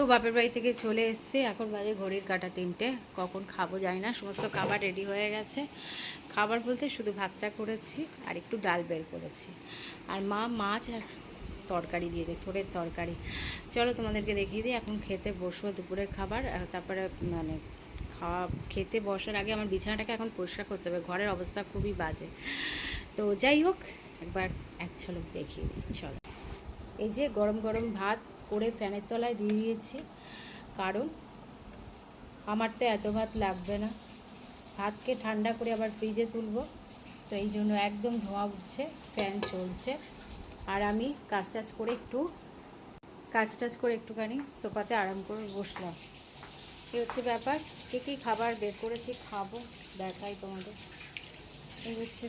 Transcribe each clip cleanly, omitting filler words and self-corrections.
তো বাপের বাড়ি থেকে চলে এসেছি, এখন বাজে ঘড়ির কাঁটা 3টে। কখন খাবো জানি না। সমস্ত খাবার রেডি হয়ে গেছে। খাবার বলতে শুধু ভাতটা করেছি আর একটু ডাল বের করেছি, আর মা মাছ আর তরকারি দিয়েছে, থোড়ের তরকারি। চলো তোমাদেরকে দেখিয়ে দিই। এখন খেতে বসবো দুপুরের খাবার। তারপরে মানে খাওয়া খেতে বসার আগে আমার বিছানাটাকে এখন পরিষ্কার করতে হবে, ঘরের অবস্থা খুবই বাজে। তো যাই হোক, একবার এক ঝলক দেখিয়ে দিই। চলো, এই যে গরম গরম ভাত করে ফ্যানের তলায় দিয়ে দিয়েছি, কারণ আমার তো এত ভাত লাগবে না। ভাতকে ঠান্ডা করে আবার ফ্রিজে তুলবো, তো এই জন্য একদম ধোঁয়া উঠছে, ফ্যান চলছে। আর আমি কাজ টাজ করে একটুখানি সোফাতে আরাম করে বসলাম। এই হচ্ছে ব্যাপার। কী কী খাবার বের করেছি খাবো দেখাই তোমাদের। এই হচ্ছে,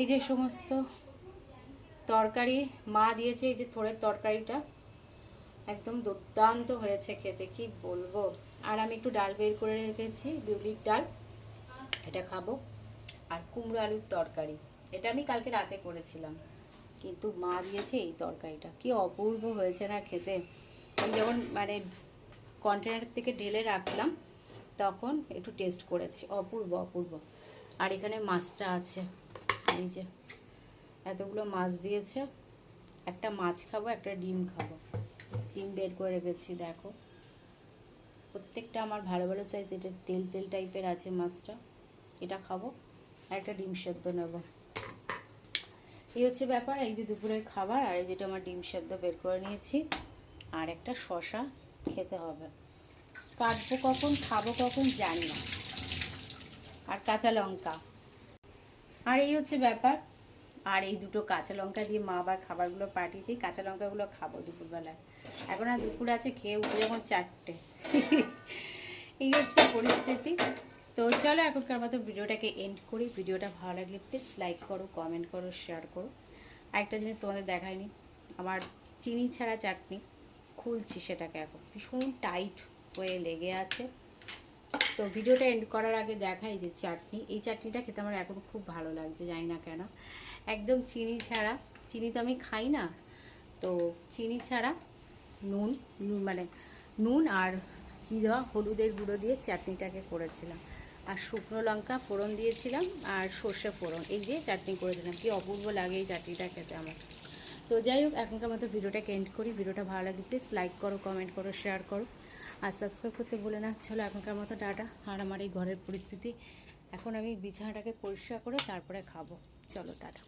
এই যে সমস্ত তরকারি মা দিয়েছে। এই যে থোড়ের তরকারিটা একদম দুর্দান্ত হয়েছে খেতে, কি বলবো। আর আমি একটু ডাল বের করে রেখেছি, বিউলির ডাল, এটা খাবো। আর কুমড়ো আলুর তরকারি, এটা আমি কালকে রাতে করেছিলাম, কিন্তু মা দিয়েছে এই তরকারিটা, কি অপূর্ব হয়েছে না খেতে। আমি যখন মানে কন্টেনার থেকে ঢেলে রাখলাম তখন একটু টেস্ট করেছি, অপূর্ব অপূর্ব। আর এখানে মাছটা আছে, এই যে এতগুলো মাছ দিয়েছে। একটা মাছ খাবো, একটা ডিম খাবো। ডিম বের করে রেখেছি, দেখো প্রত্যেকটা আমার ভালো ভালো সাইজ। এটা তেল তেল টাইপের আছে মাছটা, এটা খাবো। আর একটা ডিম সেদ্ধ নেব। এই হচ্ছে ব্যাপার। এই যে দুপুরের খাবার, আর এই যেটা আমার ডিম সেদ্ধ বের করে নিয়েছি। আর একটা শশা খেতে হবে, কাটবো কখন খাবো কখন জানি না। আর কাঁচা লঙ্কা, আর এই হচ্ছে ব্যাপার। আর এই দুটো কাঁচা লঙ্কা দিয়ে মা আবার খাবারগুলো পাঠিয়েছে, কাঁচা লঙ্কাগুলো খাবো দুপুরবেলায়। এখন আর দুপুর আছে, খেয়ে উঠে যখন 4টে। এই হচ্ছে পরিস্থিতি। তো চলো এখনকার মতো ভিডিওটাকে এন্ড করি। ভিডিওটা ভালো লাগলে প্লিজ লাইক করো, কমেন্ট করো, শেয়ার করো। আরেকটা জিনিস তোমাদের দেখায়নি, আমার চিনি ছাড়া চাটনি খুলছি, সেটাকে এখন ভীষণ টাইট হয়ে লেগে আছে। তো ভিডিওটা এন্ড করার আগে দেখাই যে চাটনি, এই চাটনিটা খেতে আমার এখন খুব ভালো লাগছে, জানি না কেন। একদম চিনি ছাড়া, চিনি তো আমি খাই না, তো চিনি ছাড়া নুন, মানে নুন আর কী দেওয়া, হলুদের গুঁড়ো দিয়ে চাটনিটাকে করেছিলাম। আর শুকনো লঙ্কা ফোড়ন দিয়েছিলাম, আর সর্ষে ফোড়ন, এই দিয়ে চাটনি করেছিলাম। কি অপূর্ব লাগে এই চাটনিটা খেতে আমার। তো যাই হোক, এখনকার মতো ভিডিওটাকে এন্ড করি। ভিডিওটা ভালো লাগে প্লিজ লাইক করো, কমেন্ট করো, শেয়ার করো, আর সাবস্ক্রাইব করতে বলে না। চলো এখনকার মতো টাটা। আর আমার এই ঘরের পরিস্থিতি, এখন আমি বিছানাটাকে পরিষ্কার করে তারপরে খাবো। চলো টাটা।